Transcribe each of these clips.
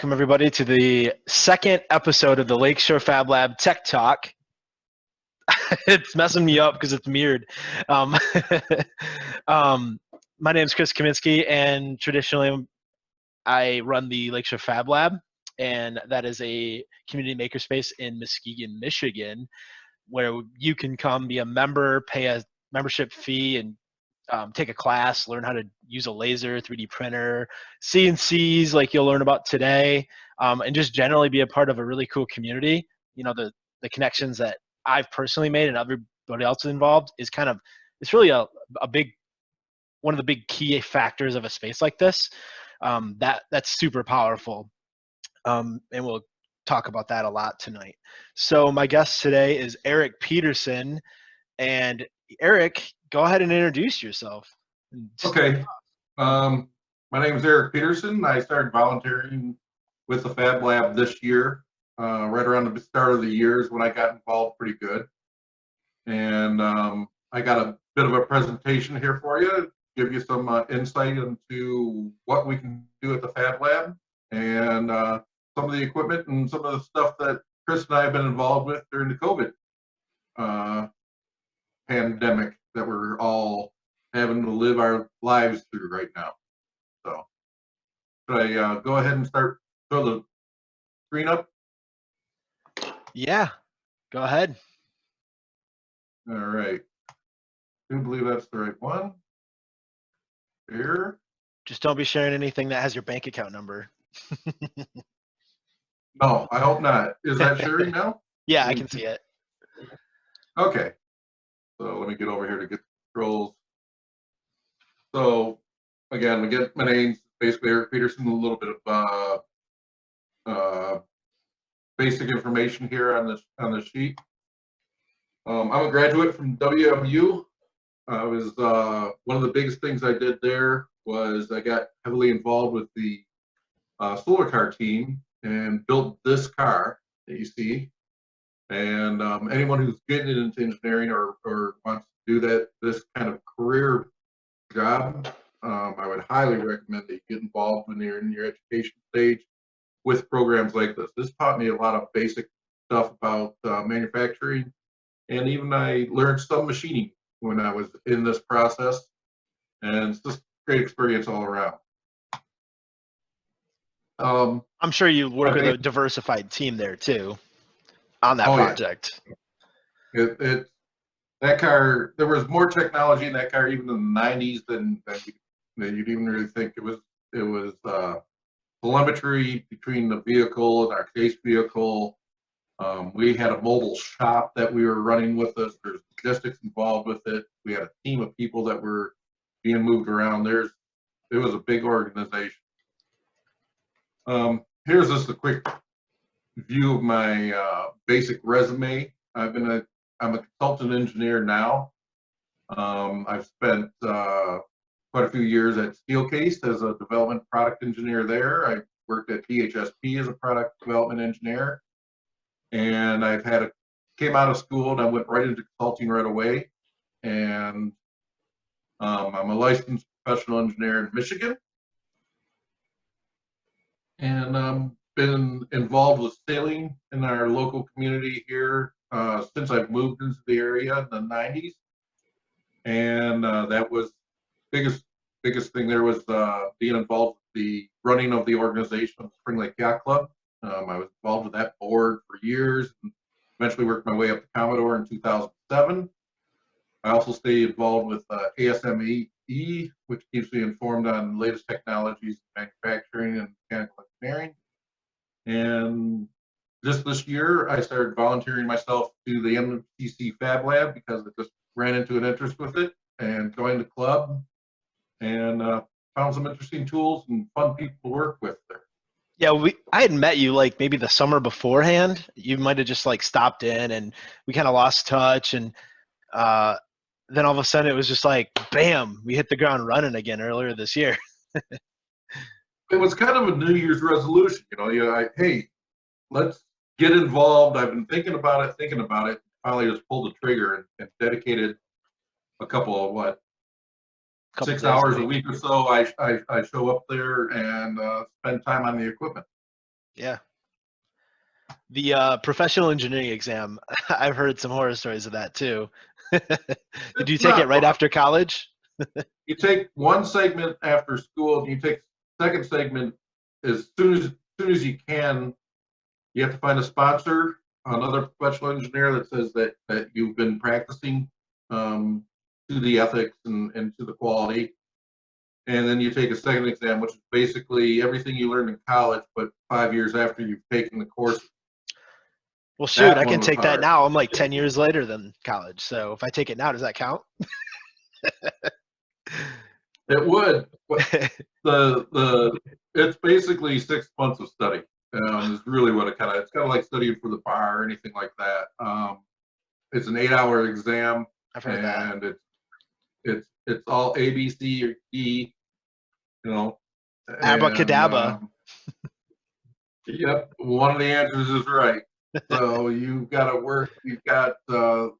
welcome everybody to the second episode of the Lakeshore Fab Lab Tech Talk. It's messing me up because it's mirrored. My name is Chris Kaminsky, and traditionally I run the Lakeshore Fab Lab, and that is a community makerspace in Muskegon, Michigan, where you can come be a member, pay a membership fee, and take a class, learn how to use a laser, 3D printer, CNCs like you'll learn about today, and just generally be a part of a really cool community. You know, the connections that I've personally made and everybody else involved is it's really a big, one of the big key factors of a space like this. That's super powerful. And we'll talk about that a lot tonight. So my guest today is Erik Peterson. And Erik, go ahead and introduce yourself. Okay. My name is Erik Peterson. I started volunteering with the Fab Lab this year. Right around the start of the year is when I got involved pretty good. And I got a bit of a presentation here for you, give you some insight into what we can do at the Fab Lab and some of the equipment and some of the stuff that Chris and I have been involved with during the COVID pandemic that we're all having to live our lives through right now. So should I go ahead and throw the screen up? Yeah, go ahead. All right. I do believe that's the right one. Here. Just don't be sharing anything that has your bank account number. No, I hope not. Is that sharing now? Yeah, I can see it. Okay. So let me get over here to get the controls. So again, we get my name's basically Erik Peterson, a little bit of basic information here on this sheet. I'm a graduate from WMU. I was one of the biggest things I did there was I got heavily involved with the solar car team and built this car that you see. And anyone who's getting into engineering or wants to do this kind of career job, I would highly recommend that you get involved when you're in your education stage with programs like this. This taught me a lot of basic stuff about manufacturing, and even I learned some machining when I was in this process, and it's just a great experience all around. I'm sure you work with a diversified team there too on that project. Yeah. That car, there was more technology in that car even in the 90s than you'd even really think. It was telemetry between the vehicle and our case vehicle. We had a mobile shop that we were running with us. There's logistics involved with it. We had a team of people that were being moved around. It was a big organization. Here's just a quick view of my basic resume. I'm a consultant engineer now. I've spent quite a few years at Steelcase as a development product engineer there. I worked at DHSP as a product development engineer, and came out of school and I went right into consulting right away. And I'm a licensed professional engineer in Michigan, and been involved with sailing in our local community here since I've moved into the area in the 90s. And that was biggest thing there was being involved with the running of the organization of the Spring Lake Yacht Club. I was involved with that board for years and eventually worked my way up to Commodore in 2007. I also stay involved with ASME, which keeps me informed on the latest technologies in manufacturing and mechanical engineering. And just this year, I started volunteering myself to the MTC Fab Lab because I just ran into an interest with it and joined the club and found some interesting tools and fun people to work with there. Yeah, I had met you like maybe the summer beforehand. You might have just like stopped in, and we kind of lost touch, and then all of a sudden it was just like, bam, we hit the ground running again earlier this year. It was kind of a New Year's resolution, hey, let's get involved. I've been thinking about it. Finally just pulled the trigger and dedicated a couple of 6 hours a week or so. I show up there and spend time on the equipment. Yeah. The professional engineering exam, I've heard some horror stories of that too. Did you It's take it not right fun. after college? You take one segment after school, and you take second segment as soon as you can. You have to find a sponsor, another professional engineer that says that you've been practicing to the ethics and to the quality. And then you take a second exam, which is basically everything you learned in college, but 5 years after you've taken the course. Well, shoot, That I can one was take that hard. now. I'm like 10 years later than college. So if I take it now, does that count? It would, but the it's basically 6 months of study. Is really what it's kind of like studying for the bar or anything like that. It's an 8-hour exam, I've heard that. and it's all A, B, C, or E, you know, and Abracadabra. yep, one of the answers is right. So you've got to work. You've got the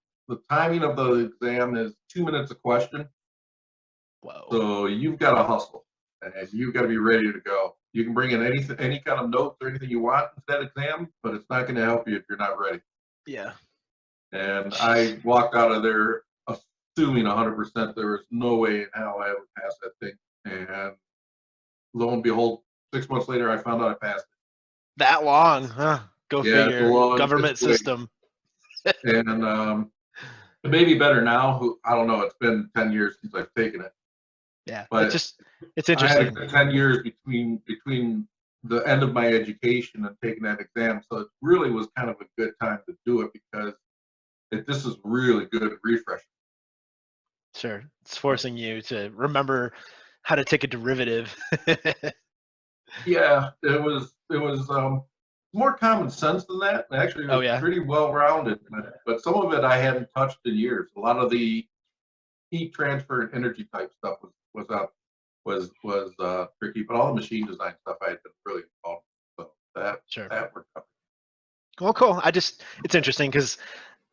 timing of the exam is 2 minutes a question. Whoa. So you've got to hustle, and you've got to be ready to go. You can bring in any kind of notes or anything you want into that exam, but it's not going to help you if you're not ready. Yeah. And I walked out of there assuming 100% there was no way in hell I would pass that thing. And lo and behold, 6 months later, I found out I passed That long, huh? Go it. Yeah, it's a figure. long, it's Government way. system. And it may be better now. I don't know. It's been 10 years since I've taken it. Yeah. But It's I had a interesting. good 10 years between the end of my education and taking that exam. So it really was kind of a good time to do it because this is really good refresh. Sure. It's forcing you to remember how to take a derivative. Yeah, it was more common sense than that. Actually, it Oh was yeah. pretty well rounded, but some of it I hadn't touched in years. A lot of the heat transfer and energy type stuff was tricky, but all the machine design stuff I had been really involved with. So Sure. that worked out. Well, cool. It's interesting because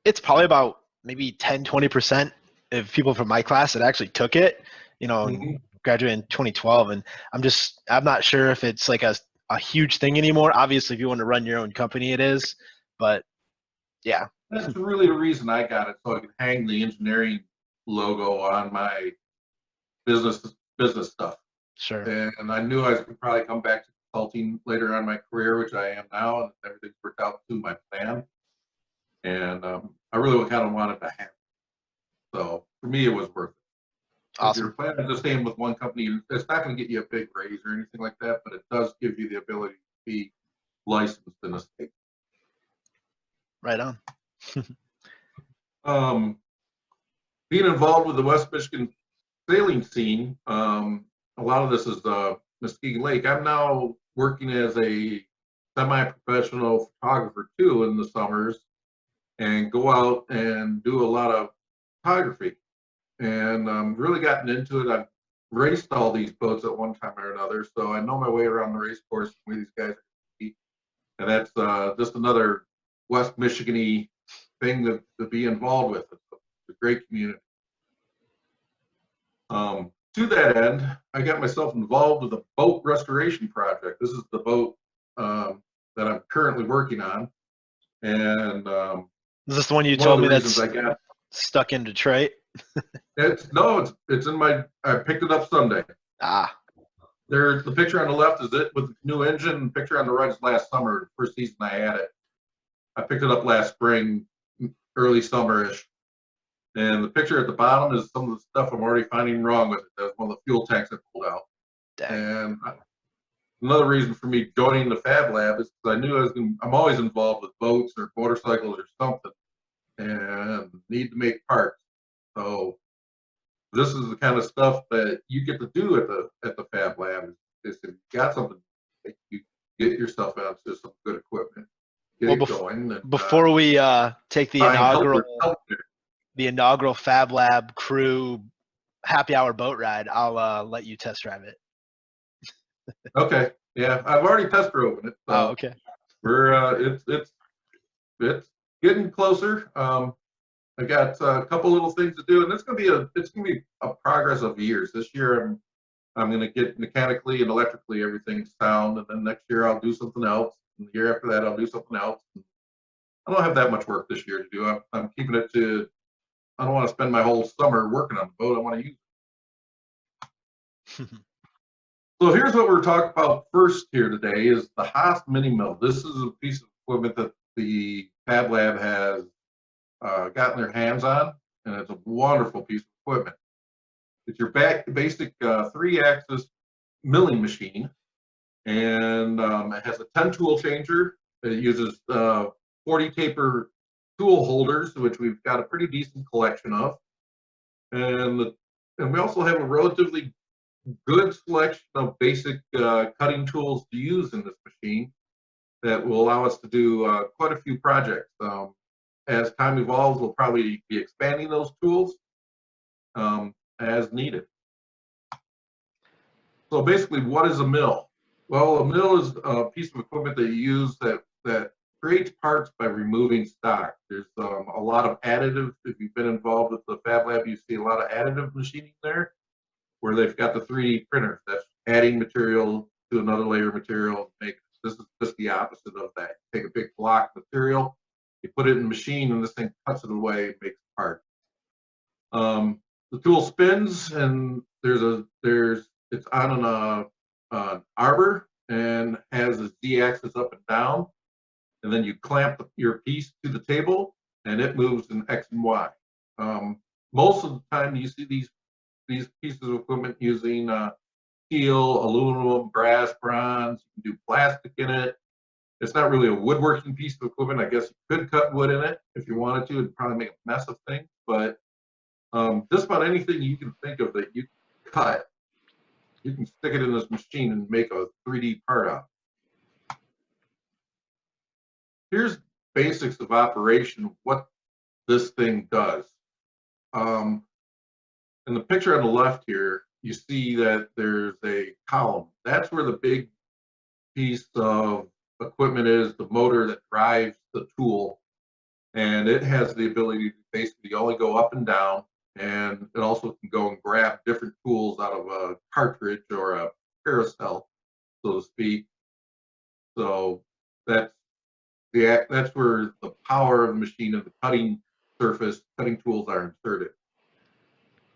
it's probably about maybe 10, 20% of people from my class that actually took it, and Mhm. graduated in 2012. And I'm not sure if it's like a huge thing anymore. Obviously, if you want to run your own company, it is. But yeah, That's really the reason I got it, so I could hang the engineering logo on my business business stuff. sure. And I knew I could probably come back to consulting later on in my career, which I am now, and everything's worked out to my plan. And I really kind of wanted to have it. So for me, it was worth it. If you're Awesome. planning to stay in with one company, it's not going to get you a big raise or anything like that, but it does give you the ability to be licensed in a state. Right on. Um, Being involved with the West Michigan sailing scene, a lot of this is Muskegon Lake. I'm now working as a semi-professional photographer too in the summers, and go out and do a lot of photography. And really gotten into it. I've raced all these boats at one time or another, so I know my way around the race course where these guys are. And that's just another West Michigan-y thing to be involved with. It's a great community. To that end, I got myself involved with a boat restoration project. This is the boat that I'm currently working on, and Is this the one you one of told the me reasons that's I got stuck in Detroit? it's in my. I picked it up Sunday. Ah, There's the picture on the left is it with the new engine. The picture on the right is last summer, the first season I had it. I picked it up last spring, early summerish. And the picture at the bottom is some of the stuff I'm already finding wrong with it. That's one of the fuel tanks I pulled out. dang. And another reason for me joining the Fab Lab is because I knew I'm always involved with boats or motorcycles or something, and need to make parts. So this is the kind of stuff that you get to do at the Fab Lab. Is if you got something, you get yourself out to some good equipment, get Well, it going, and before we take find helpers out there. the inaugural Fab Lab crew happy hour boat ride, I'll let you test drive it. Okay, yeah, I've already test drove it, Oh, so okay. we're it's getting closer. I got a couple little things to do, and it's gonna be a progress of years. This year, I'm gonna get mechanically and electrically everything sound, and then next year I'll do something else. And the year after that, I'll do something else. I don't have that much work this year to do. I'm keeping it to, I don't want to spend my whole summer working on the boat. I want to use it. So here's what we're talking about first here today is the Haas Mini Mill. This is a piece of equipment that the Fab Lab has gotten their hands on, and it's a wonderful piece of equipment. It's your basic 3-axis milling machine, and it has a 10 tool changer. It uses 40 taper tool holders, which we've got a pretty decent collection of, and we also have a relatively good selection of basic cutting tools to use in this machine that will allow us to do quite a few projects. As time evolves, we'll probably be expanding those tools as needed. So basically, what is a mill? Well, a mill is a piece of equipment that you use that creates parts by removing stock. There's a lot of additive. If you've been involved with the Fab Lab, you see a lot of additive machining there, where they've got the 3D printers. That's adding material to another layer of material. This is just the opposite of that. You take a big block of material, you put it in the machine, and this thing cuts it away and makes a part. The tool spins, and it's on an arbor and has a Z-axis up and down, and then you clamp your piece to the table, and it moves in X and Y. Most of the time, you see these pieces of equipment using steel, aluminum, brass, bronze. You can do plastic in it. It's not really a woodworking piece of equipment. I guess you could cut wood in it if you wanted to. It'd probably make a mess of things, but just about anything you can think of that you can cut, you can stick it in this machine and make a 3D part out. Here's basics of operation, what this thing does. In the picture on the left here, you see that there's a column. That's where the big piece of equipment is, the motor that drives the tool. And it has the ability to basically only go up and down. And it also can go and grab different tools out of a cartridge or a carousel, so to speak. So that's where the power of the machine and the cutting surface, cutting tools are inserted.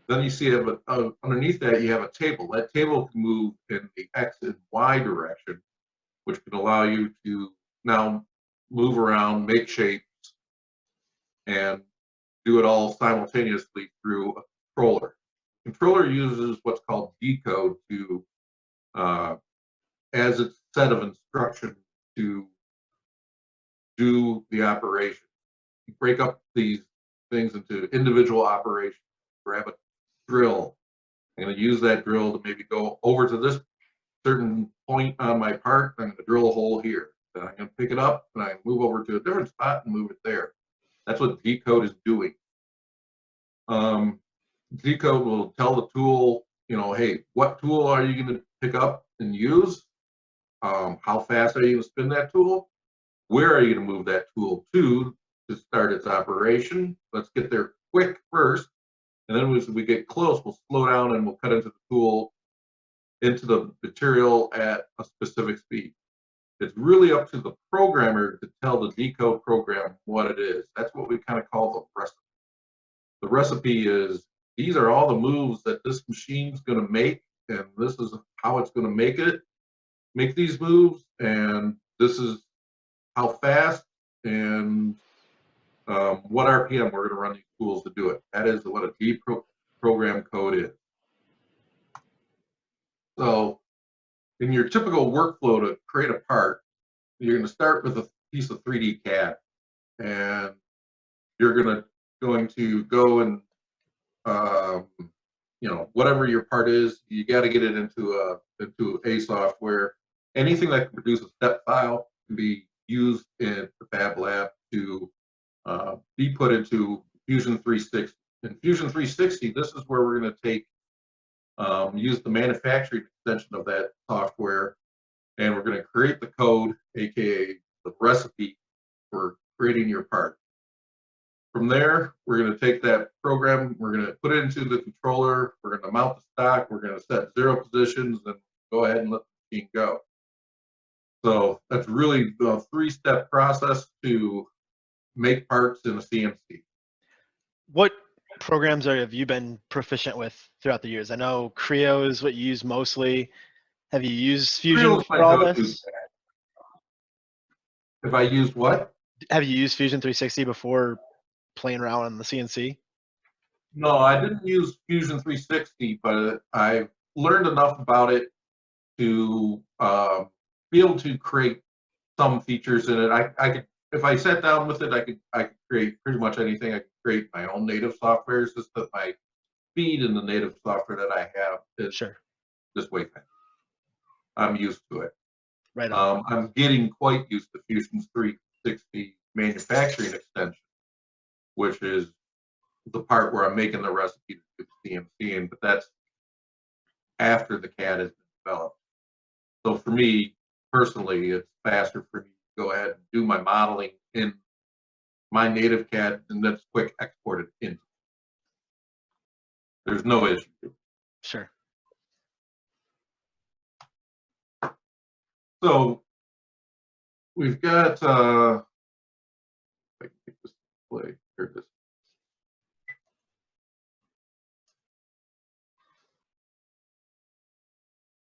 Then you see underneath that you have a table. That table can move in the X and Y direction, which can allow you to now move around, make shapes, and do it all simultaneously through a controller. The controller uses what's called decode to, as its set of instructions to do the operation. You break up these things into individual operations. Grab a drill. I'm going to use that drill to maybe go over to this certain point on my part. I'm going to drill a hole here. Then I'm going to pick it up and I move over to a different spot and move it there. That's what decode is doing. Decode will tell the tool, hey, what tool are you going to pick up and use? How fast are you going to spin that tool? Where are you going to move that tool to start its operation? Let's get there quick first. And then as we get close, we'll slow down and we'll cut into the tool, into the material at a specific speed. It's really up to the programmer to tell the decode program what it is. That's what we kind of call the recipe. The recipe is, these are all the moves that this machine's going to make, and this is how it's going to make these moves, and this is how fast and what RPM we're going to run these tools to do it. That is what a deprogram code is. So in your typical workflow to create a part, you're going to start with a piece of 3D CAD, and you're going to go and whatever your part is, you got to get it into a software. Anything that can produce a step file can be used in the Fab Lab to be put into Fusion 360. In Fusion 360, this is where we're going to take use the manufacturing extension of that software, and we're going to create the code, aka the recipe for creating your part. From there, we're going to take that program, we're going to put it into the controller, we're going to mount the stock, we're going to set 0 positions, and go ahead and let the machine go. So that's really the 3-step process to make parts in a CNC. What programs have you been proficient with throughout the years? I know Creo is what you use mostly. Have you used Fusion Creo is for my all go-to. this? If I used what? Have you used Fusion 360 before playing around on the CNC? No, I didn't use Fusion 360, but I learned enough about it to be able to create some features in it. I could, if I sat down with it, I could create pretty much anything. I could create my own native software. It's just that my speed in the native software that I have is Sure. just way fast. I'm used to it. Right on. I'm getting quite used to Fusion's 360 manufacturing extension, which is the part where I'm making the recipe to do CNC in, but that's after the CAD has been developed. So for me personally, it's faster for me to go ahead and do my modeling in my native CAD and then quick export it in. There's no issue. Sure. So we've got I can make this play here. This.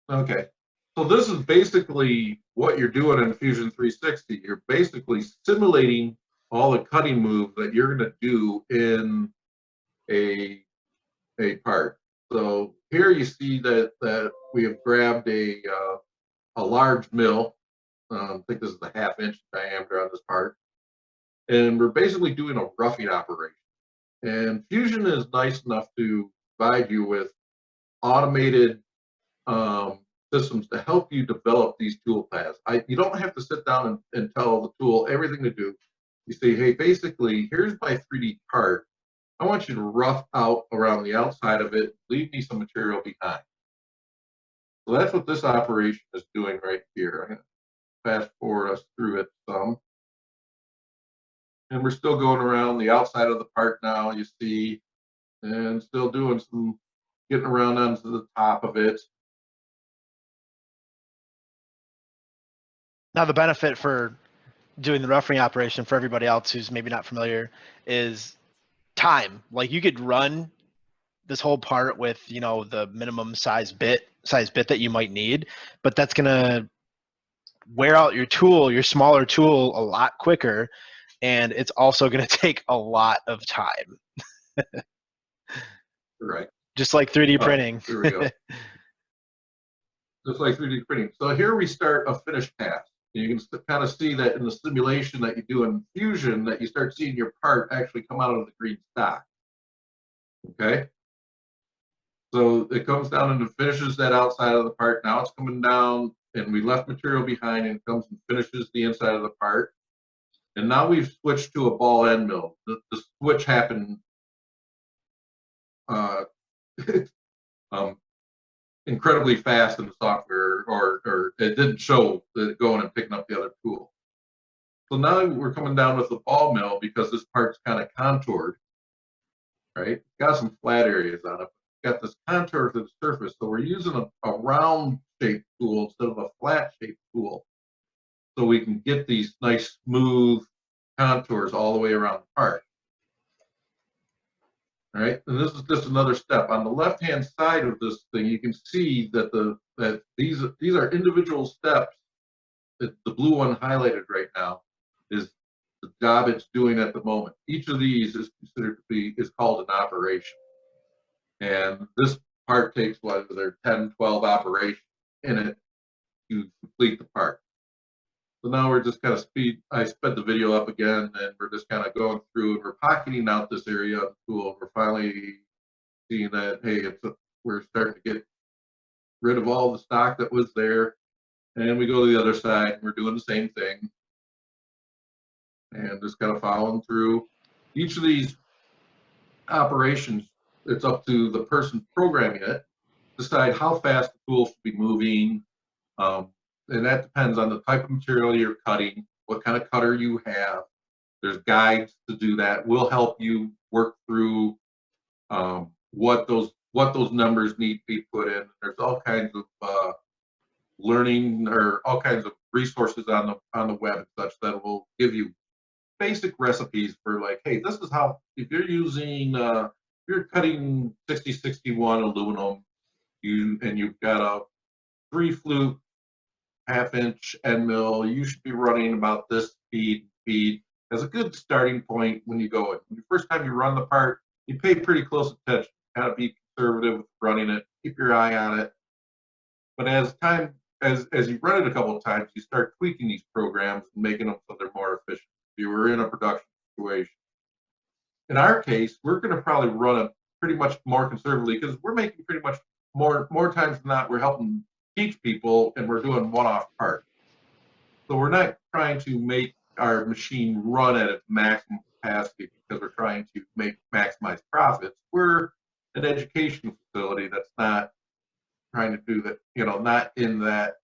Okay. So this is basically what you're doing in Fusion 360. You're basically simulating all the cutting moves that you're going to do in a part. So here you see that we have grabbed a large mill. I think this is a 1/2 inch diameter on this part, and we're basically doing a roughing operation. And Fusion is nice enough to provide you with automated systems to help you develop these tool paths. You don't have to sit down and tell the tool everything to do. You say, hey, basically, here's my 3D part. I want you to rough out around the outside of it, leave me some material behind. So that's what this operation is doing right here. I'm going to fast forward us through it some. And we're still going around the outside of the part now, you see, and still doing some getting around onto the top of it. Now, the benefit for doing the roughing operation for everybody else who's maybe not familiar is time. Like you could run this whole part with, you know, the minimum size bit that you might need, but that's going to wear out your tool, your smaller tool, a lot quicker. And it's also going to take a lot of time. Right. Just like 3D printing. Here we go. Just like 3D printing. So here we start a finished pass. You can kind of see that in the simulation that you do in Fusion, that you start seeing your part actually come out of the green stock. Okay. So it comes down and finishes that outside of the part. Now it's coming down, and we left material behind, and it comes and finishes the inside of the part. And now we've switched to a ball end mill. The switch happened incredibly fast in the software, or it didn't show that going and picking up the other tool. So now we're coming down with the ball mill because this part's kind of contoured, right? Got some flat areas on it. Got this contour to the surface, so we're using a round shaped tool instead of a flat shaped tool, so we can get these nice smooth contours all the way around the part. All right, and this is just another step. On the left-hand side of this thing, you can see that these are individual steps. The blue one highlighted right now is the job it's doing at the moment. Each of these is considered to be called an operation, and this part takes whether 10, 12 operations in it to complete the part. So now we're just kind of I sped the video up again, and we're just kind of going through, and we're pocketing out this area of the tool. We're finally seeing that, hey, we're starting to get rid of all the stock that was there. And we go to the other side, and we're doing the same thing. And just kind of following through. Each of these operations, it's up to the person programming it, decide how fast the tool should be moving. And that depends on the type of material you're cutting, what kind of cutter you have. There's guides to do that. We'll help you work through what those numbers need to be put in. There's all kinds of learning or all kinds of resources on the web and such that will give you basic recipes for like, hey, this is how, if you're using, you're cutting 6061 aluminum, you've got a 3-flute 1/2-inch end mill, you should be running about this speed as a good starting point when you go in. The first time you run the part, you pay pretty close attention. Kind of be conservative with running it, keep your eye on it. But as you run it a couple of times, you start tweaking these programs and making them so they're more efficient. If you were in a production situation. In our case, we're going to probably run it pretty much more conservatively because we're making pretty much more times than not, we're helping teach people and we're doing one-off parts. So we're not trying to make our machine run at its maximum capacity because we're trying to maximize profits. We're an education facility that's not trying to do that, not in that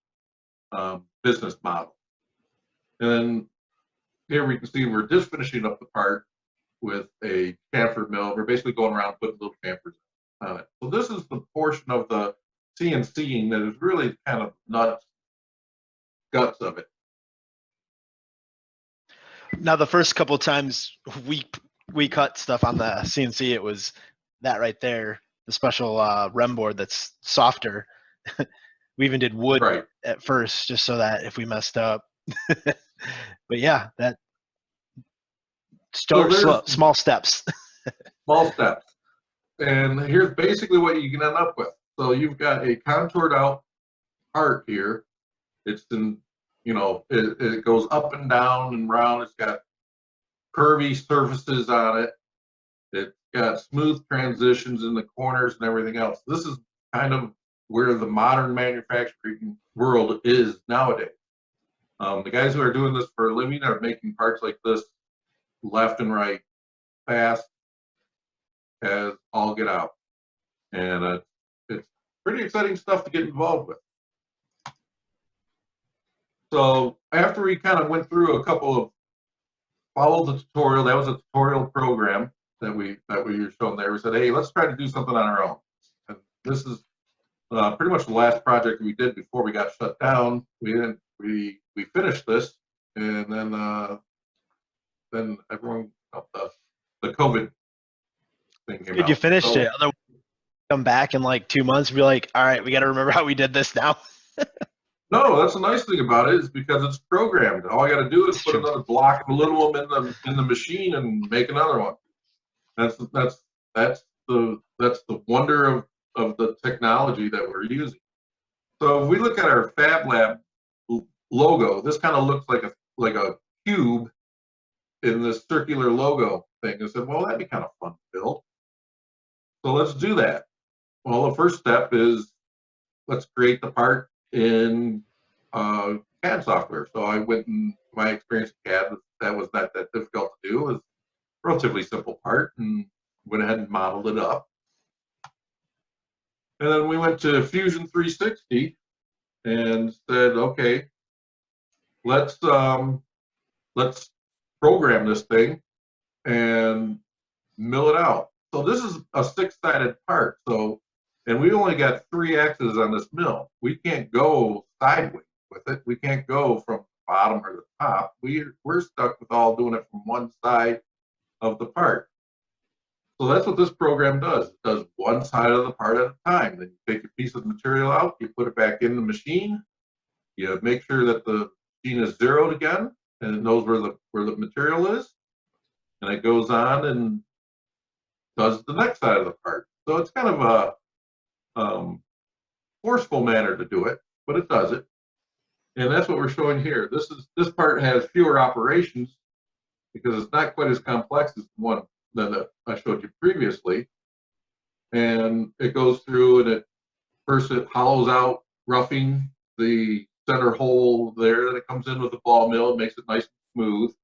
business model. And then here we can see we're just finishing up the part with a chamfer mill. We're basically going around putting little chamfers on it. So this is the portion of the CNCing that is really kind of guts of it. Now, the first couple of times we cut stuff on the CNC, it was that right there, the special REM board that's softer. We even did wood right at first, just so that if we messed up. But yeah, that small steps. Small steps. And here's basically what you can end up with. So you've got a contoured out part here. It's in, it goes up and down and round. It's got curvy surfaces on it. It's got smooth transitions in the corners and everything else. This is kind of where the modern manufacturing world is nowadays. The guys who are doing this for a living are making parts like this left and right, fast as all get out. And it's pretty exciting stuff to get involved with. So after we kind of went through a couple of, followed the tutorial, that was a tutorial program that we were shown there. We said, hey, let's try to do something on our own. And this is pretty much the last project we did before we got shut down. We finished this, and then everyone, the COVID thing came out. You finished it. Otherwise, come back in like 2 months and be like, all right, we got to remember how we did this now. No, that's the nice thing about it, is because it's programmed. All I got to do is put another block of aluminum in the machine and make another one. That's the wonder of the technology that we're using. So if we look at our Fab Lab logo, this kind of looks like a cube in this circular logo thing. I said, well, that'd be kind of fun to build. So let's do that. Well, the first step is let's create the part in CAD software. So I went, and my experience in CAD, that was not that difficult to do. It was a relatively simple part, and went ahead and modeled it up. And then we went to Fusion 360 and said, okay, let's program this thing and mill it out. So this is a 6-sided part. So, and we only got 3 axes on this mill. We can't go sideways with it. We can't go from the bottom or the top. We're stuck with all doing it from one side of the part. So that's what this program does. It does one side of the part at a time. Then you take a piece of material out, you put it back in the machine, you make sure that the machine is zeroed again, and it knows where the material is, and it goes on and does the next side of the part. So it's kind of a forceful manner to do it, but it does it. And that's what we're showing here. This part has fewer operations because it's not quite as complex as the one that I showed you previously. And it goes through, and first it hollows out, roughing the center hole there. Then it comes in with a ball mill, makes it nice and smooth.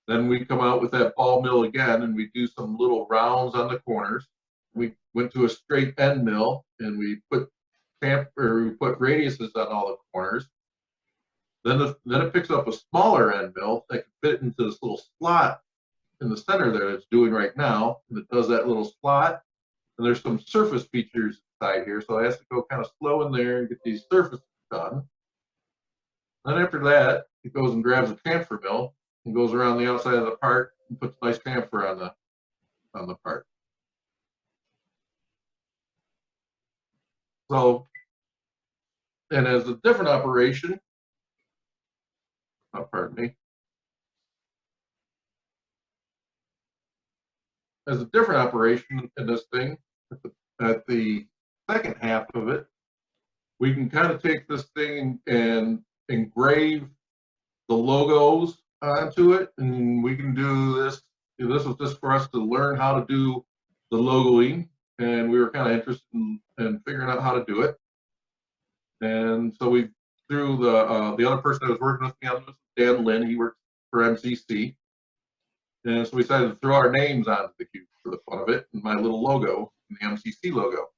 Then we come out with that ball mill again, and we do some little rounds on the corners. We went to a straight end mill, and we put radiuses on all the corners. Then it picks up a smaller end mill that can fit into this little slot in the center there it's doing right now. And it does that little slot. And there's some surface features inside here, so I have to go kind of slow in there and get these surfaces done. Then after that, he goes and grabs a chamfer mill and goes around the outside of the part and puts a nice chamfer on the part. So, and as a different operation, oh, pardon me, as a different operation in this thing, at the second half of it, we can kind of take this thing and engrave the logos onto it, and we can do this. This was just for us to learn how to do the logoing, and we were kind of interested in figuring out how to do it. And so we through the other person that was working with me on this, Dan Lynn, he works for MCC, and so we decided to throw our names onto the cube for the fun of it, and my little logo, and the MCC logo.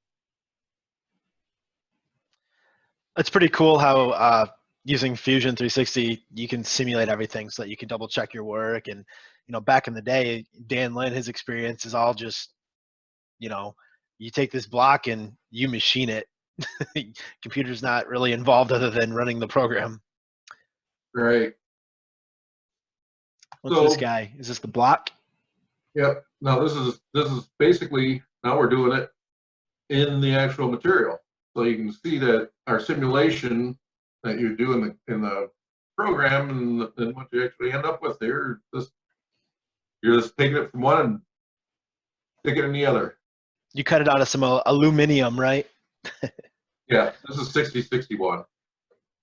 It's pretty cool how using Fusion 360, you can simulate everything so that you can double check your work. And, you know, back in the day, Dan Lynn, his experience is all just, you know, you take this block and you machine it. Computer's not really involved other than running the program. Right. What's this guy? Is this the block? Yep. Now this is basically, now we're doing it in the actual material. So you can see that our simulation that you do in the program and what you actually end up with there, you're just taking it from one and sticking it in the other. You cut it out of some aluminum, right? Yeah, this is 6061,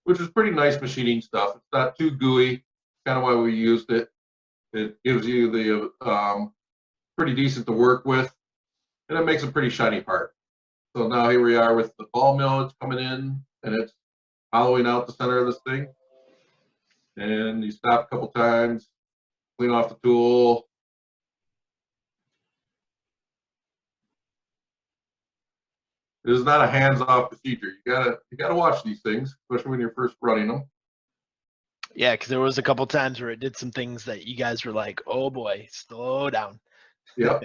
which is pretty nice machining stuff. It's not too gooey. Kind of why we used it. It gives you the pretty decent to work with, and it makes a pretty shiny part. So now here we are with the ball mill. It's coming in, and it's hollowing out the center of this thing. And you stop a couple times, clean off the tool. It is not a hands-off procedure. You gotta watch these things, especially when you're first running them. Yeah, because there was a couple times where it did some things that you guys were like, "Oh boy, slow down." Yep.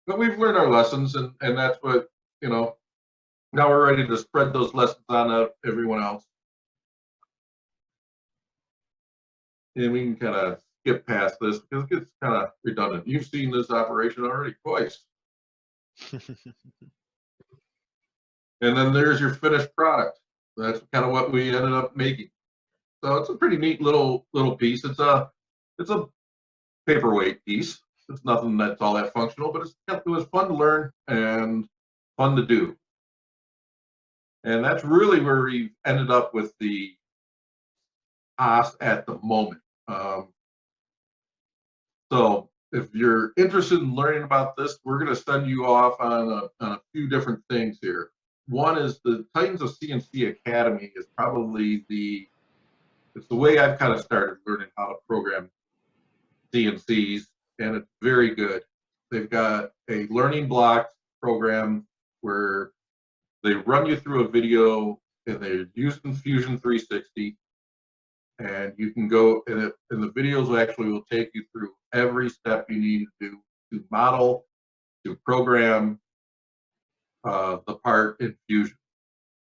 But we've learned our lessons, and that's what, you know, now we're ready to spread those lessons on to everyone else. And we can kind of skip past this because it gets kind of redundant. You've seen this operation already twice. And then there's your finished product. That's kind of what we ended up making. So it's a pretty neat little piece. It's a paperweight piece. It's nothing that's all that functional, but it was fun to learn and fun to do. And that's really where we ended up with the Haas at the moment. So if you're interested in learning about this, we're going to send you off on a few different things here. One is the Titans of CNC Academy is probably it's the way I've kind of started learning how to program CNCs, and it's very good. They've got a learning block program where they run you through a video, and they're using Fusion 360, and you can go, and the videos actually will take you through every step you need to do to model, to program the part in Fusion.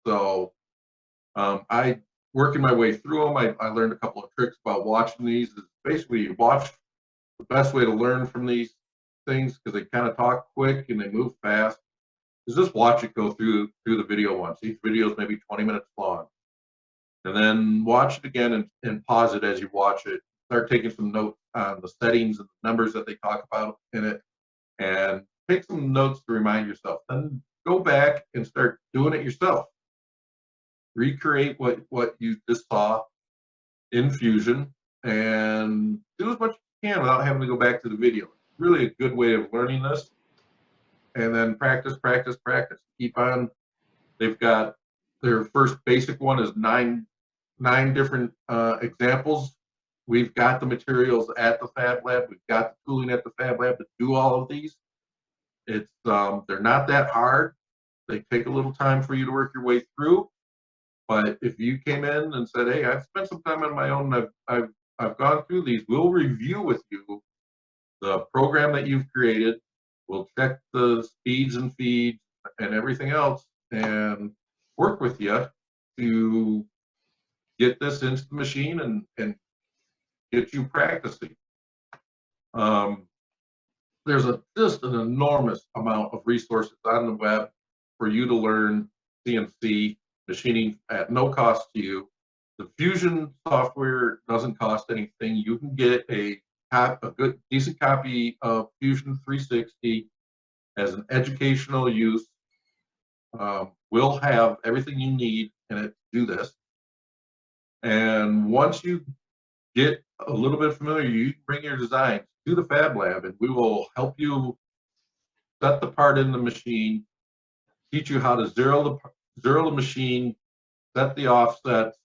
So I, working my way through them, I learned a couple of tricks about watching these. Is basically you watch. The best way to learn from these things, because they kind of talk quick and they move fast, is just watch it go through the video once. Each video is maybe 20 minutes long. And then watch it again and pause it as you watch it. Start taking some notes on the settings and the numbers that they talk about in it, and take some notes to remind yourself. Then go back and start doing it yourself. Recreate what you just saw in Fusion and do as much as you can without having to go back to the video. It's really a good way of learning this. And then practice, practice, practice. Keep on. They've got their first basic one is nine different examples. We've got the materials at the Fab Lab. We've got the tooling at the Fab Lab to do all of these. It's they're not that hard. They take a little time for you to work your way through. But if you came in and said, "Hey, I've spent some time on my own. I've gone through these," we'll review with you the program that you've created. We'll check the speeds and feeds and everything else, and work with you to get this into the machine and get you practicing. There's just an enormous amount of resources on the web for you to learn CNC machining at no cost to you. The Fusion software doesn't cost anything. You can get a good, decent copy of Fusion 360 as an educational use. We'll have everything you need in it to do this. And once you get a little bit familiar, you can bring your designs to the Fab Lab, and we will help you set the part in the machine, teach you how to zero the machine, set the offsets,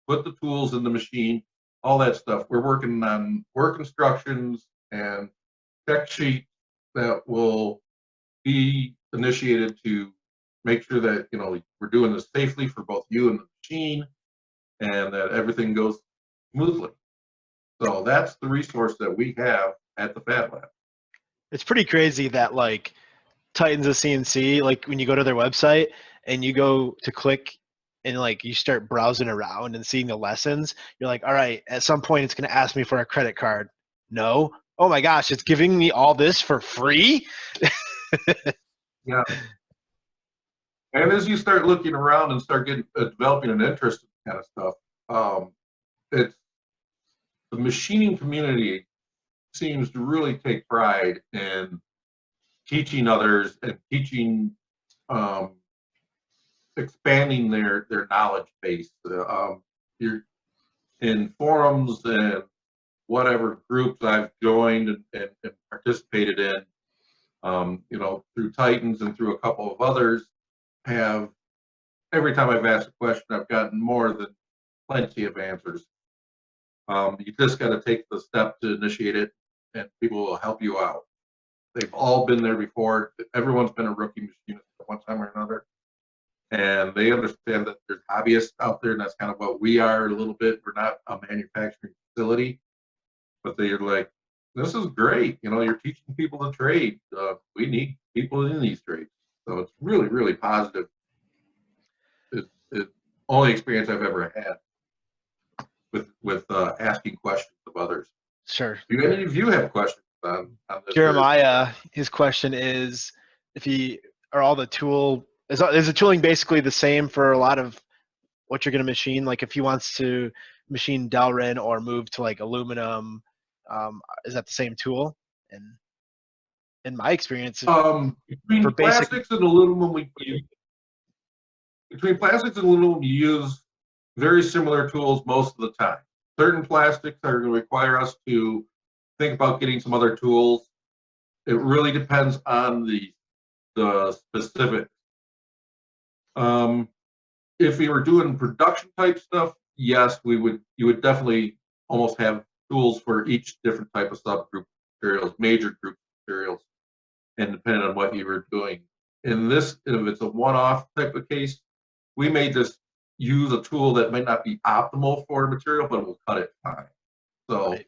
put the tools in the machine, all that stuff. We're working on work instructions and check sheets that will be initiated to make sure that we're doing this safely for both you and the machine, and that everything goes smoothly. So that's the resource that we have at the Fab Lab. It's pretty crazy that like Titans of CNC, like when you go to their website and you go to click and like you start browsing around and seeing the lessons, you're like, all right, at some point it's going to ask me for a credit card. No. Oh my gosh, it's giving me all this for free? Yeah. And as you start looking around and start getting developing an interest in kind of stuff, it's the machining community seems to really take pride in teaching others and teaching, expanding their knowledge base. You're in forums and whatever groups I've joined and participated in, through Titans and through a couple of others, every time I've asked a question, I've gotten more than plenty of answers. You just got to take the step to initiate it, and people will help you out. They've all been there before. Everyone's been a rookie machinist at one time or another, and they understand that there's hobbyists out there, and that's kind of what we are a little bit. We're not a manufacturing facility, but they're like, this is great. You're teaching people to trade. We need people in these trades. So it's really, really positive. It's the only experience I've ever had with asking questions of others. Sure. Do any of you have questions on this? Jeremiah, his question is, are all the is the tooling basically the same for a lot of what you're going to machine? Like if he wants to machine Delrin or move to like aluminum, is that the same tool? And in my experience, between for plastics and aluminum, you use very similar tools most of the time. Certain plastics are going to require us to think about getting some other tools. It really depends on the specifics. If we were doing production type stuff, yes, you would definitely almost have tools for each different type of subgroup materials, major group materials, and depending on what you were doing. If it's a one-off type of case, we may just use a tool that might not be optimal for a material, but it will cut it fine. So right.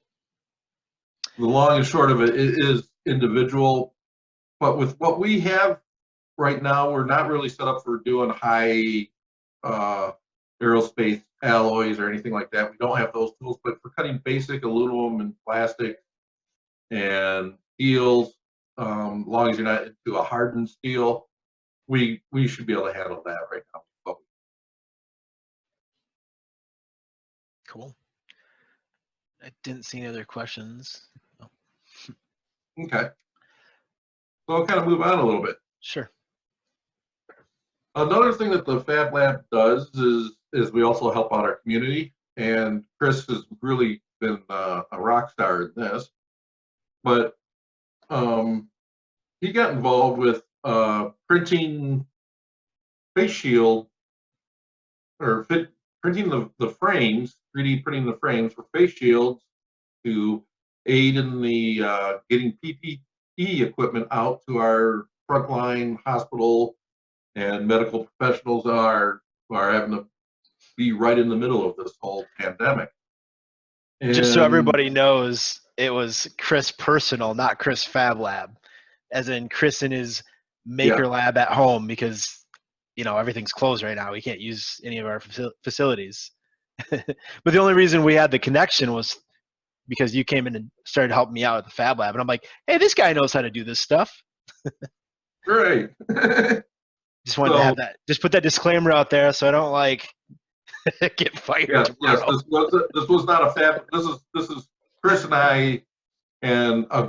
The long and short of it is individual, but with what we have right now, we're not really set up for doing high aerospace alloys or anything like that. We don't have those tools, but for cutting basic aluminum and plastic and steels, long as you're not into a hardened steel, we should be able to handle that right now. Cool. I didn't see any other questions. Oh. Okay. So I'll kind of move on a little bit. Sure. Another thing that the Fab Lab does is we also help out our community, and Chris has really been a rock star in this. But he got involved with printing face shield or printing the frames, 3D printing the frames for face shields to aid in the getting PPE equipment out to our frontline hospital and medical professionals are having to be right in the middle of this whole pandemic. And just so everybody knows, it was Chris personal, not Chris Fab Lab, as in Chris in his maker lab at home, because everything's closed right now. We can't use any of our facilities. But the only reason we had the connection was because you came in and started helping me out at the Fab Lab, and I'm like, hey, this guy knows how to do this stuff. Right. Just wanted to So have that. Just put that disclaimer out there so I don't like get fired yes, tomorrow. this was not a fab. This is Chris and I and a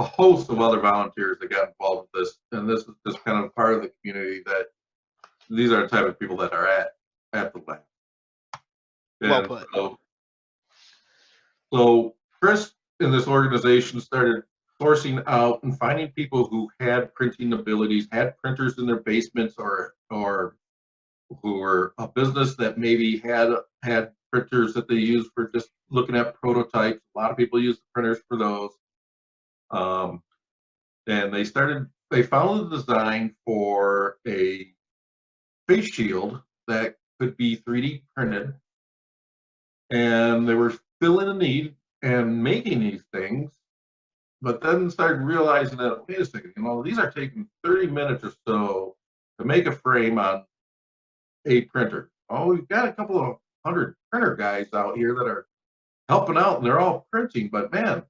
host of other volunteers that got involved with this, and this is just kind of part of the community that these are the type of people that are at the lab. Well And put. so Chris in this organization started sourcing out and finding people who had printing abilities, had printers in their basements, or who were a business that maybe had printers that they used for just looking at prototypes. A lot of people use the printers for those. And they found a design for a face shield that could be 3D printed. And they were filling a need and making these things, but then started realizing that, wait a second, these are taking 30 minutes or so to make a frame on a printer. Oh, we've got a couple of 100 printer guys out here that are helping out and they're all printing, but man,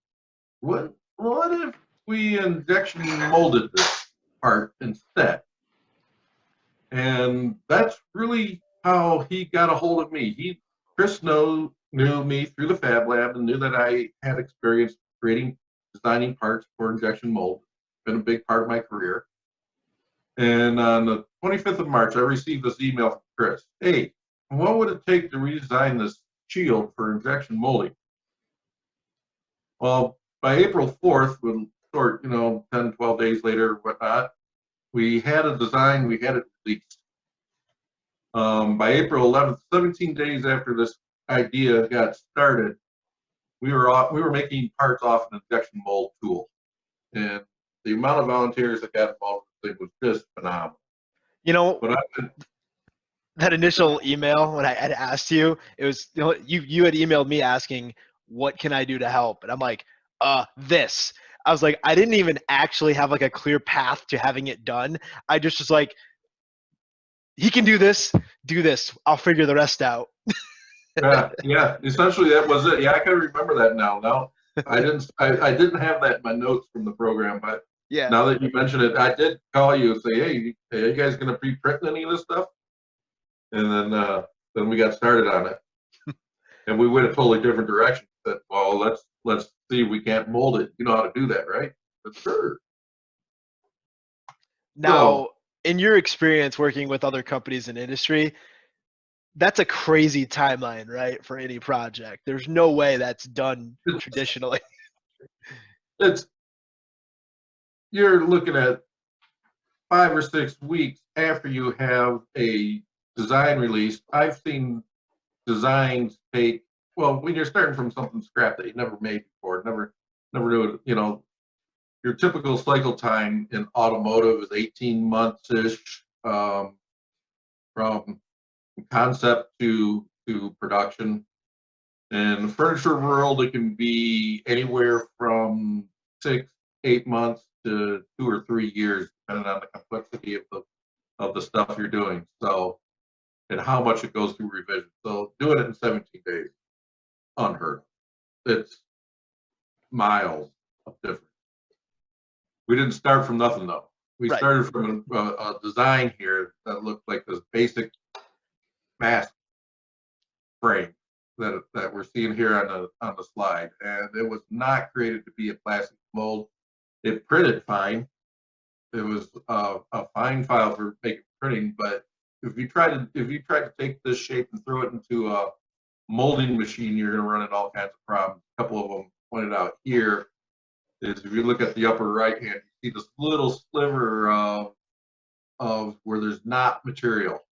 what if we injection molded this part instead? And that's really how he got a hold of me. Chris knew me through the Fab Lab and knew that I had experience designing parts for injection mold. It's been a big part of my career. And on the 25th of March, I received this email from Chris. Hey, what would it take to redesign this shield for injection molding? Well, by April 4th, when short, 10, 12 days later, whatnot, we had a design, we had it released. By April 11th, 17 days after this idea got started, we were making parts off an injection mold tool, and the amount of volunteers that got involved with it was just phenomenal. But that initial email when I had asked you, it was you had emailed me asking what can I do to help, and I'm like, this. I was like, I didn't even actually have like a clear path to having it done. I just was like, he can do this. I'll figure the rest out. yeah, essentially that was it. Yeah, I can remember that now. Now I didn't have that in my notes from the program, but Yeah. now that you mention it, I did call you and say, hey, are you guys going to pre-print any of this stuff? And then we got started on it, and we went a totally different direction. That, well, let's see if we can't mold it. You know how to do that, right? But sure. Now, in your experience working with other companies in industry, that's a crazy timeline, right, for any project. There's no way that's done traditionally. You're looking at 5 or 6 weeks after you have a design released. I've seen designs take, well, when you're starting from something scrap that you never made before, never do it, your typical cycle time in automotive is 18 months-ish, from concept to production. In the furniture world, it can be anywhere from 6, 8 months to 2 or 3 years, depending on the complexity of the stuff you're doing. So, and how much it goes through revision. So doing it in 17 days, unheard of. It's miles of difference. We didn't start from nothing though. We Right. started from a design here that looked like this basic mask frame that we're seeing here on the slide, and it was not created to be a plastic mold. It printed fine. It was a fine file for making printing, but if you try to take this shape and throw it into a molding machine, you're going to run into all kinds of problems. A couple of them pointed out here is if you look at the upper right hand, you see this little sliver of where there's not material,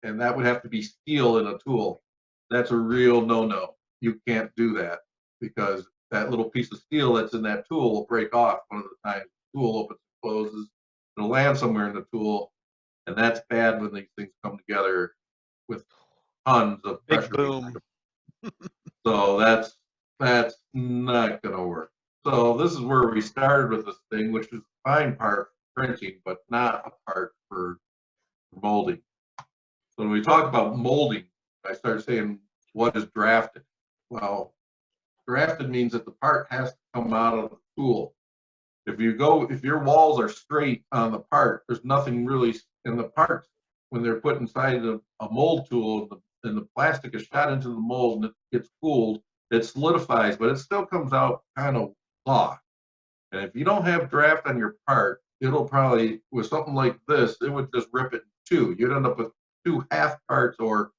and that would have to be steel in a tool. That's a real no-no. You can't do that because that little piece of steel that's in that tool will break off one of the times the tool opens and closes. It'll land somewhere in the tool, and that's bad when these things come together with tons of Big pressure. boom. So that's not going to work. So this is where we started with this thing, which is a fine part for printing, but not a part for molding. So when we talk about molding, I start saying what is drafted? Well, drafted means that the part has to come out of the tool. If your walls are straight on the part, there's nothing really in the parts. When they're put inside a mold tool and the plastic is shot into the mold and it gets cooled, it solidifies, but it still comes out kind of raw. And if you don't have draft on your part, it'll probably, with something like this, it would just rip it in two. You'd end up with two half parts, or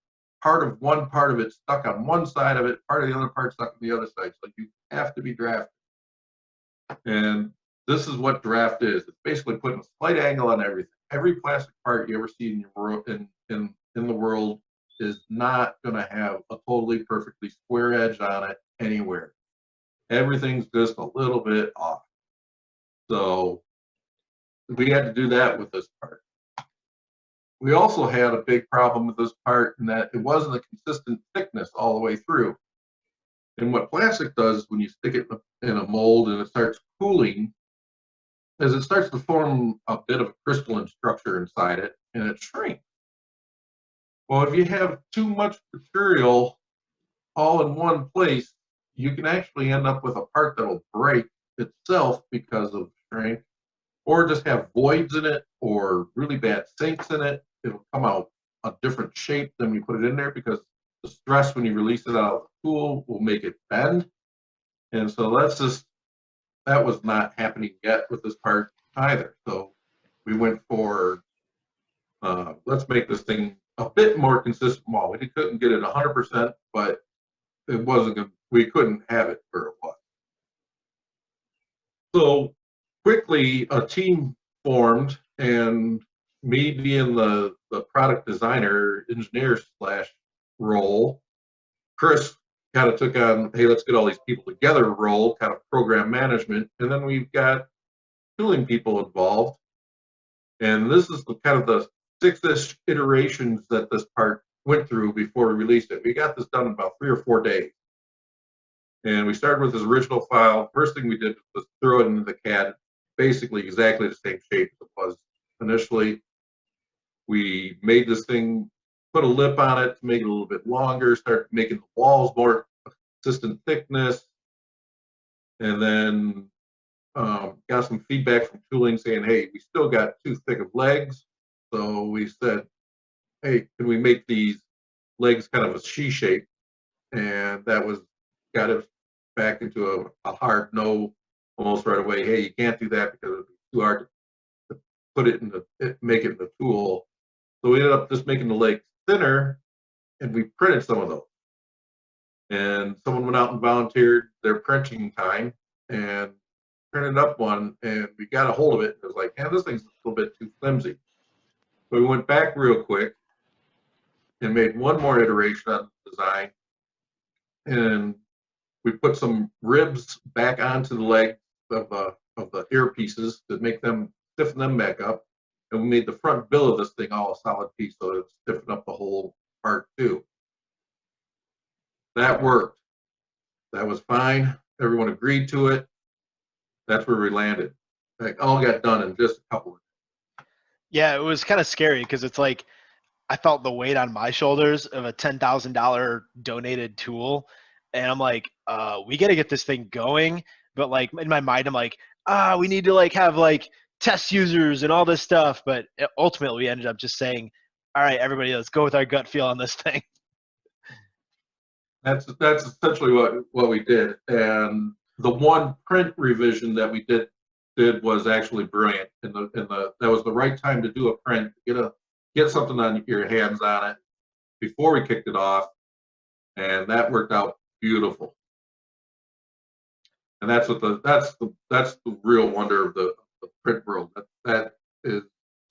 one part of it stuck on one side of it, part of the other part stuck on the other side. So you have to be drafted. And this is what draft is. It's basically putting a slight angle on everything. Every plastic part you ever see in your world, in the world, is not going to have a totally perfectly square edge on it anywhere. Everything's just a little bit off. So we had to do that with this part. We also had a big problem with this part in that it wasn't a consistent thickness all the way through. And what plastic does when you stick it in a mold and it starts cooling is it starts to form a bit of a crystalline structure inside it, and it shrinks. Well, if you have too much material all in one place, you can actually end up with a part that'll break itself because of shrink, or just have voids in it or really bad sinks in it. It'll come out a different shape than we put it in there because the stress when you release it out of the tool will make it bend. And so that was not happening yet with this part either. So we went for, let's make this thing a bit more consistent wall. We couldn't get it 100%, but it wasn't good. We couldn't have it where it was. So quickly a team formed, and me being the product designer, engineer / role, Chris kind of took on, hey, let's get all these people together role, kind of program management, and then we've got tooling people involved. And this is kind of the 6-ish iterations that this part went through before we released it. We got this done in about 3 or 4 days. And we started with this original file. First thing we did was throw it into the CAD, basically exactly the same shape as it was initially. We made this thing, put a lip on it to make it a little bit longer, start making the walls more consistent thickness, and then got some feedback from tooling saying, hey, we still got too thick of legs. So we said, hey, can we make these legs kind of a C shape? And that got it back into a hard no almost right away. Hey, you can't do that because it would be too hard to put it make it in the tool. So we ended up just making the legs thinner, and we printed some of those. And someone went out and volunteered their printing time and printed up one, and we got a hold of it. And it was like, man, this thing's a little bit too flimsy. But we went back real quick and made one more iteration on the design, and we put some ribs back onto the leg of the earpieces to make them stiffen them back up, and we made the front bill of this thing all a solid piece so it stiffened up the whole part too. That worked. That was fine. Everyone agreed to it. That's where we landed. Like, all got done in just a couple of days. Yeah, it was kind of scary because it's like I felt the weight on my shoulders of a $10,000 donated tool, and I'm like, we got to get this thing going. But like in my mind, I'm like, we need to like have like test users and all this stuff. But ultimately, we ended up just saying, all right, everybody, let's go with our gut feel on this thing. That's essentially what we did. And the one print revision that we did was actually brilliant. And that was the right time to do a print, get something on your hands on it before we kicked it off, and that worked out beautiful. And that's the real wonder of the print world. That is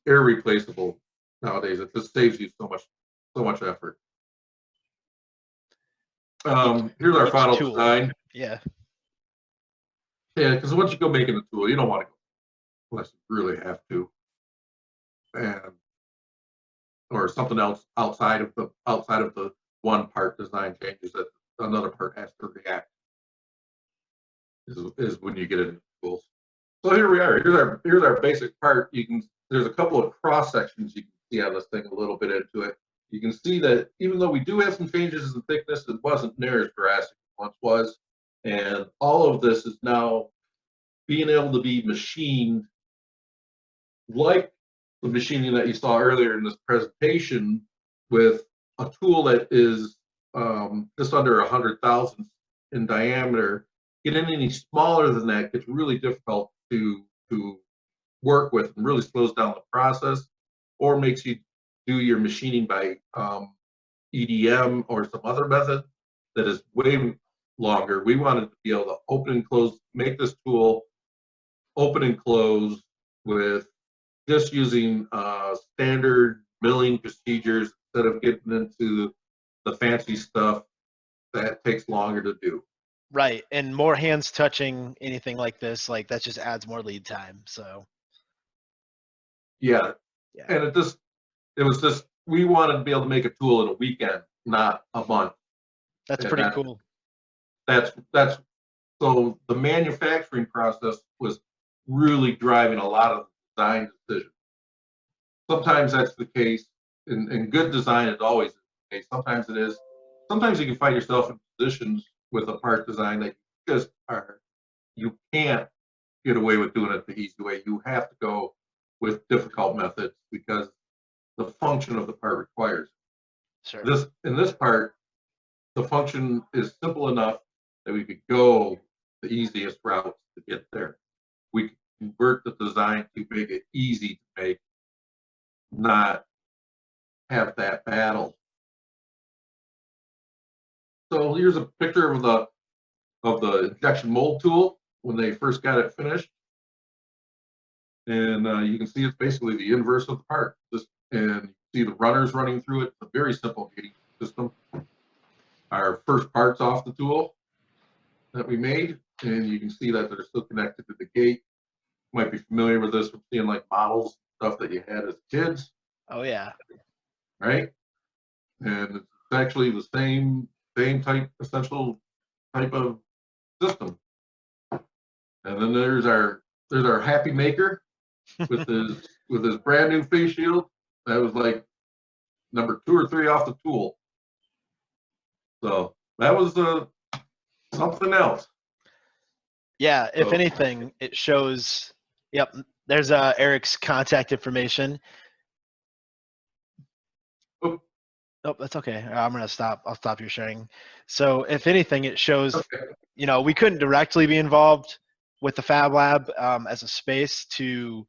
irreplaceable nowadays. It just saves you so much effort. Here's our final design. Yeah. Yeah, because once you go making a tool, you don't want to go unless you really have to, or something else outside of the one part design changes that another part has to react. Is when you get into tools. So here we are. Here's our basic part. There's a couple of cross sections you can see on this thing a little bit into it. you can see that even though we do have some changes in thickness, it wasn't near as drastic as once was. And all of this is now being able to be machined like the machining that you saw earlier in this presentation, with a tool that is just under 100 thousandths in diameter. Getting any smaller than that gets really difficult to work with, and really slows down the process, or makes you do your machining by EDM or some other method that is way longer. We wanted to be able to open and close, make this tool open and close with just using standard milling procedures instead of getting into the fancy stuff that takes longer to do. Right, and more hands touching anything like this, like that just adds more lead time. So Yeah, yeah, and it was just, we wanted to be able to make a tool in a weekend, not a month. that's And pretty cool. that's so the manufacturing process was really driving a lot of design decisions. Sometimes that's the case, and good design is always the case. Sometimes it is. Sometimes you can find yourself in positions with a part design that you can't get away with doing it the easy way. You have to go with difficult methods because the function of the part requires. Sure. In this part, the function is simple enough that we could go the easiest routes to get there. We convert the design to make it easy to make, not have that battle. So here's a picture of the injection mold tool when they first got it finished, and you can see it's basically the inverse of the part. And you see the runners running through it. It's a very simple gating system. Our first parts off the tool that we made, and you can see that they're still connected to the gate. You might be familiar with this from seeing like models, stuff that you had as kids. Oh yeah. Right? And it's actually the same type, essential type of system. And then there's our happy maker with his brand new face shield. That was like number 2 or 3 off the tool. So that was something else. Yeah, if anything, it shows. Yep, there's Erik's contact information. Oh, that's okay. I'm gonna stop. I'll stop your sharing. So if anything, it shows. okay. You know, we couldn't directly be involved with the Fab Lab as a space to,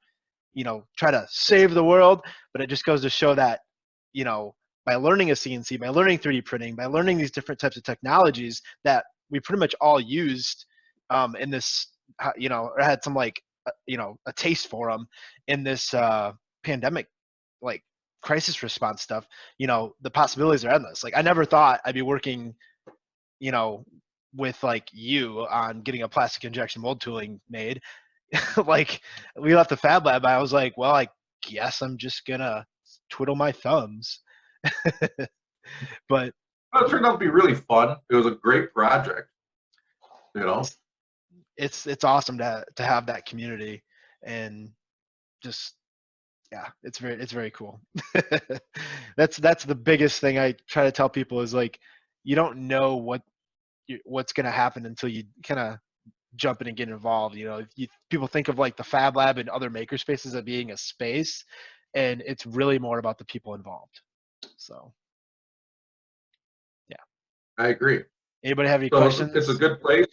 you know, try to save the world, but it just goes to show that, you know, by learning a CNC, by learning 3D printing, by learning these different types of technologies that we pretty much all used in this, you know, or had some like, you know, a taste for them in this pandemic, like crisis response stuff. You know, the possibilities are endless. Like I never thought I'd be working, you know, with like you on getting a plastic injection mold tooling made. Like we left the Fab Lab, I was like, well, I guess I'm just gonna twiddle my thumbs. But Well, it turned out to be really fun. It was a great project. You know, it's awesome to have that community, and just yeah, it's very cool. That's the biggest thing I try to tell people is like, you don't know what's gonna happen until you kind of jump in and get involved. You know, people think of like the Fab Lab and other maker spaces as being a space, and it's really more about the people involved. So, yeah. I agree. Anybody have any So questions? it's a good place.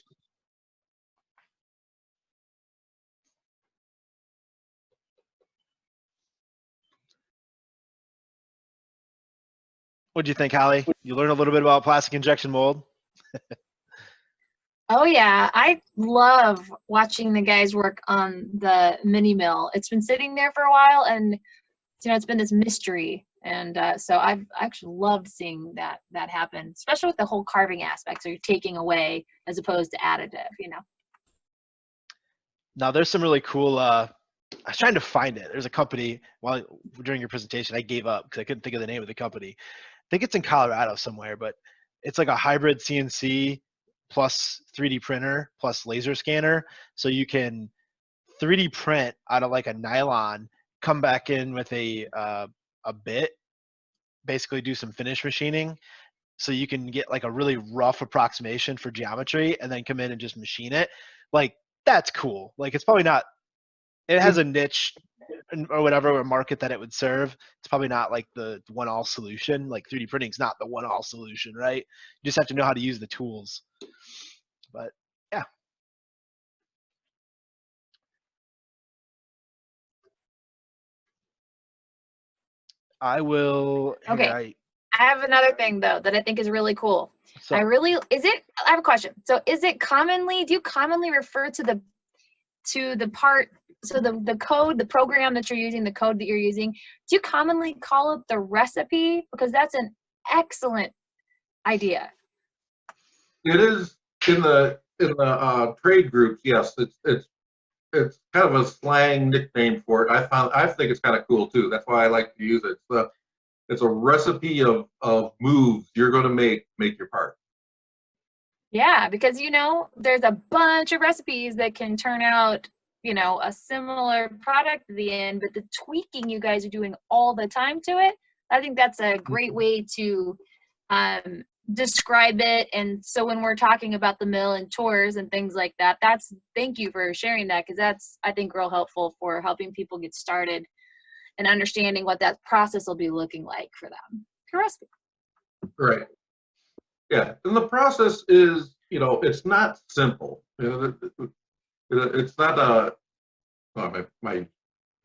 What do you think, Holly? You learn a little bit about plastic injection mold. Oh yeah, I love watching the guys work on the mini mill. It's been sitting there for a while, and you know it's been this mystery, and so I've actually loved seeing that happen, especially with the whole carving aspect. So you're taking away as opposed to additive, you know. Now, there's some really cool. I was trying to find it. There's a company. While during your presentation, I gave up because I couldn't think of the name of the company. I think it's in Colorado somewhere, but it's like a hybrid CNC plus 3D printer plus laser scanner, so you can 3D print out of like a nylon, come back in with a bit basically do some finish machining, so you can get like a really rough approximation for geometry and then come in and just machine it. Like, that's cool. Like, it's probably not, it has a niche or whatever, or a market that it would serve. It's probably not like the one-all solution. Like 3D printing is not the one-all solution, right? You just have to know how to use the tools. But yeah. I will. Okay. I have another thing though that I think is really cool. I have a question. So do you commonly refer to the part, so the code, the program that you're using, the code that you're using, do you commonly call it the recipe? Because that's an excellent idea. It is in the trade groups. Yes, it's kind of a slang nickname for it. I think it's kind of cool too. That's why I like to use it. It's a recipe of moves you're going to make your part. Yeah, because there's a bunch of recipes that can turn out a similar product at the end, but the tweaking you guys are doing all the time to it, I think that's a great way to describe it. And so when we're talking about the mill and tours and things like that, thank you for sharing that, because that's, I think, real helpful for helping people get started and understanding what that process will be looking like for them. Recipe. Right. Yeah, and the process is, it's not simple. It's not my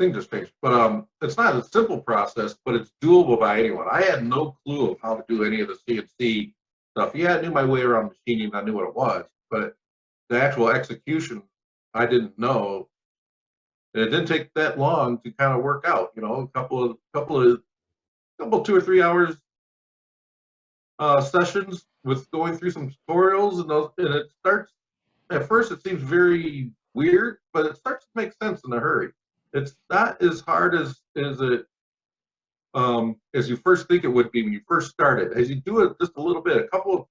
thing just changed, but it's not a simple process, but it's doable by anyone. I had no clue of how to do any of the CNC stuff. Yeah, I knew my way around machining, I knew what it was, but the actual execution, I didn't know. And it didn't take that long to kind of work out. A couple 2 or 3 hours sessions with going through some tutorials, and it starts. At first, it seems very weird, but it starts to make sense in a hurry. It's not as hard as you first think it would be when you first started. As you do it just a little bit, a couple of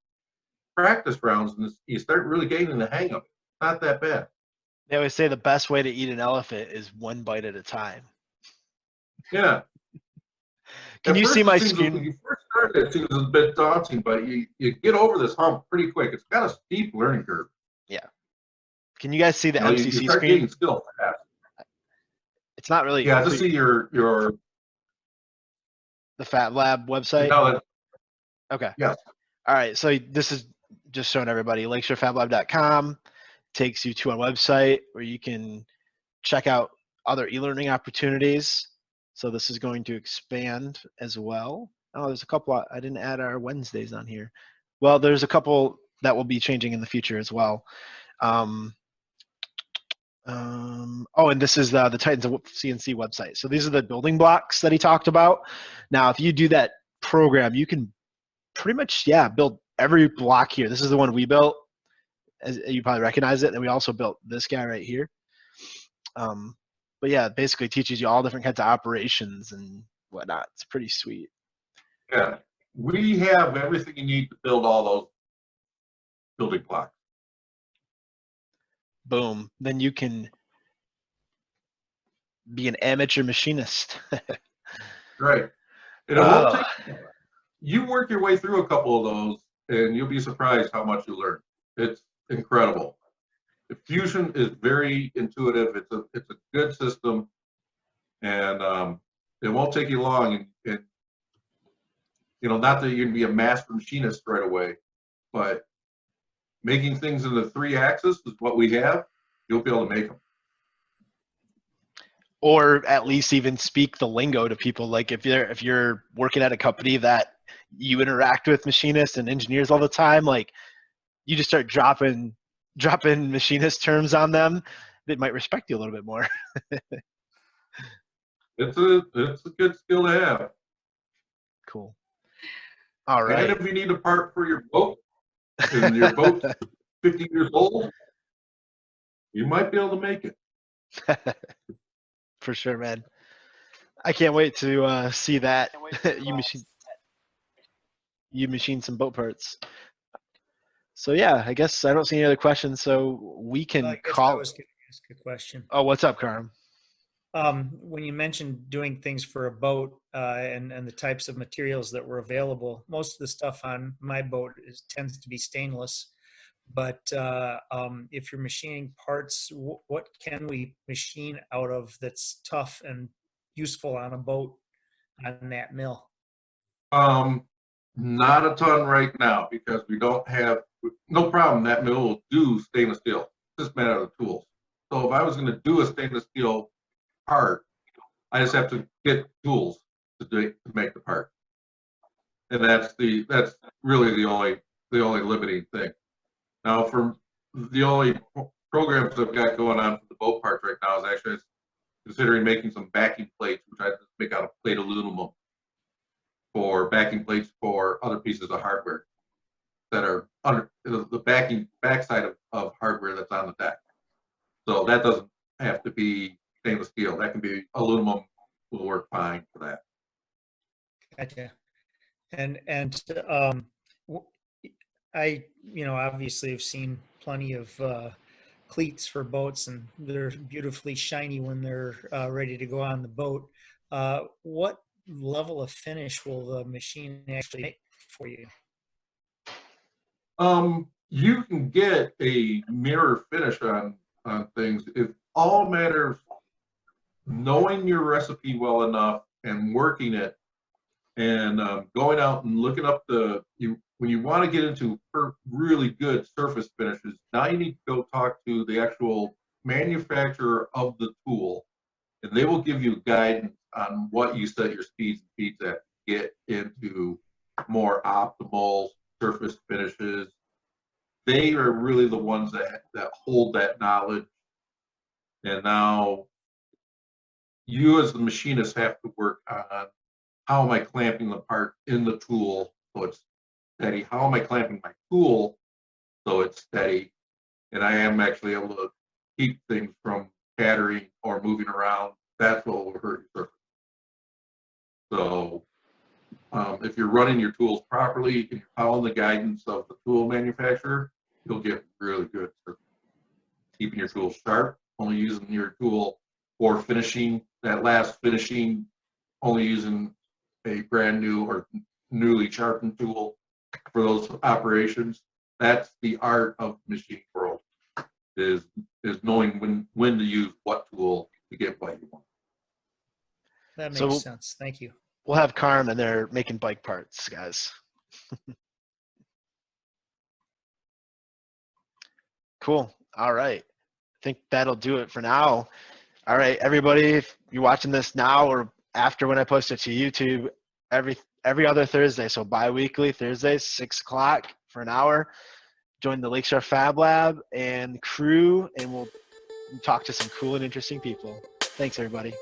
practice rounds, and you start really gaining the hang of it. It's not that bad. They always say the best way to eat an elephant is one bite at a time. Yeah. Can you see my screen? When you first started, it seems a bit daunting, but you get over this hump pretty quick. It's got a steep learning curve. Yeah. Can you guys see the MCC you start screen? Getting skills fast. It's not really. Yeah, just see your the Fab Lab website. No, okay. Yes. All right. So this is just showing everybody. LakshoreFabLab.com takes you to our website where you can check out other e-learning opportunities. So this is going to expand as well. Oh, there's a couple. I didn't add our Wednesdays on here. Well, there's a couple that will be changing in the future as well. And this is the Titans of CNC website. So these are the building blocks that he talked about. Now, if you do that program, you can pretty much, build every block here. This is the one we built. As you probably recognize it. And we also built this guy right here. But yeah, it basically teaches you all different kinds of operations and whatnot. It's pretty sweet. Yeah, we have everything you need to build all those building blocks. Boom. Then you can be an amateur machinist. Right. And it won't take, you work your way through a couple of those, and you'll be surprised how much you learn. It's incredible. The Fusion is very intuitive. It's a good system, and it won't take you long. And not that you're gonna be a master machinist right away, but making things in the 3-axis is what we have. You'll be able to make them. Or at least even speak the lingo to people. Like if you're working at a company that you interact with machinists and engineers all the time, like you just start dropping machinist terms on them, they might respect you a little bit more. It's a good skill to have. Cool. All right. And if you need a part for your boat, and your boat's 50 years old, you might be able to make it. For sure, man. I can't wait to see that. you machine some boat parts. So yeah, I guess I don't see any other questions. So we can call. I was going to ask a question. Oh, what's up, Karam? When you mentioned doing things for a boat and the types of materials that were available, most of the stuff on my boat tends to be stainless. But if you're machining parts, what can we machine out of that's tough and useful on a boat on that mill? Not a ton right now because we don't have, no problem, that mill will do stainless steel. It's just a matter of the tools. So if I was going to do a stainless steel part, I just have to get tools to make the part. And that's really the only limiting thing. Now, for the only programs I've got going on for the boat parts right now is actually considering making some backing plates, which I just make out of plate aluminum for backing plates for other pieces of hardware that are under the backside of hardware that's on the deck. So that doesn't have to be stainless steel. That can be aluminum, will work fine for that. Gotcha. And I, obviously have seen plenty of cleats for boats, and they're beautifully shiny when they're ready to go on the boat. What level of finish will the machine actually make for you? You can get a mirror finish on things. It all matters knowing your recipe well enough and working it, and going out and looking up when you want to get into really good surface finishes. Now you need to go talk to the actual manufacturer of the tool, and they will give you guidance on what you set your speeds and feeds at to get into more optimal surface finishes. They are really the ones that hold that knowledge. And now you as the machinist have to work on, how am I clamping the part in the tool so it's steady? How am I clamping my tool so it's steady? And I am actually able to keep things from shattering or moving around. That's what will hurt your surface. So if you're running your tools properly and you're following the guidance of the tool manufacturer, you'll get really good surface. Keeping your tool sharp, only using your tool for finishing, that last finishing, only using a brand new or newly sharpened tool for those operations. That's the art of the machine world, is knowing when to use what tool to get what you want. That makes sense. Thank you. We'll have Carm, and they're making bike parts, guys. Cool. All right. I think that'll do it for now. All right, everybody, if you're watching this now or after when I post it to YouTube, every other Thursday, so bi-weekly Thursdays, 6 o'clock for an hour, join the Lakeshore Fab Lab and crew, and we'll talk to some cool and interesting people. Thanks, everybody.